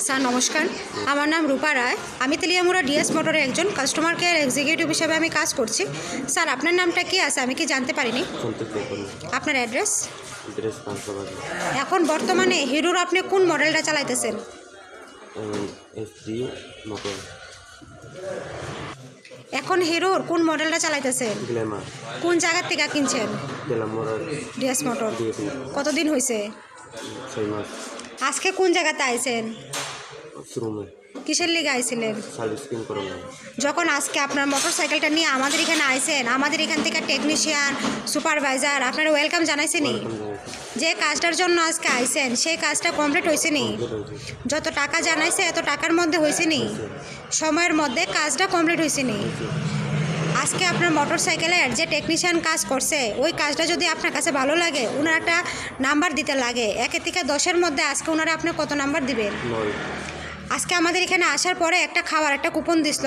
Sir নমস্কার, আমার নাম রূপা রায়। আমি তেলিয়ামুড়া ডিএস মোটরে একজন কাস্টমার কেয়ার এক্সিকিউটিভ হিসেবে আমি কাজ করছি। স্যার আপনার নামটা কি আছে আমি কি জানতে পারিনি? আপনার অ্যাড্রেস? এখন বর্তমানে হিরোর আপনি কোন মডেলটা চালাইতেছেন? এখন হিরোর কোন মডেলটা চালাইতেছেন? কোন জায়গার থেকে কিনছেন? DS motor. কতদিন হয়েছে? আজকে কোন জায়গাতে আইছেন? কিসের লিগে আইছিলেন? যখন আজকে আপনার মোটর সাইকেলটা নিয়ে আমাদের এখানে আইছেন, আমাদের এখান থেকে টেকনিশিয়ান, সুপারভাইজার আপনারা ওয়েলকাম জানাইছেনি? যে কাজটার জন্য আজকে আইছেন সেই কাজটা কমপ্লিট হয়েছে নি? যত টাকা জানাইছে এত টাকার মধ্যে হয়েছে নি? সময়ের মধ্যে কাজটা কমপ্লিট হয়েছে নি? আজকে আপনার মোটর সাইকেলের যে টেকনিশিয়ান কাজ করছে ওই কাজটা যদি আপনার কাছে ভালো লাগে ওনার একটা নাম্বার দিতে লাগে। 1 থেকে 10-এর মধ্যে আজকে ওনারা আপনি কত নাম্বার দিবেন? আজকে আমাদের এখানে আসার পরে একটা খাওয়ার একটা কুপন দিছিল।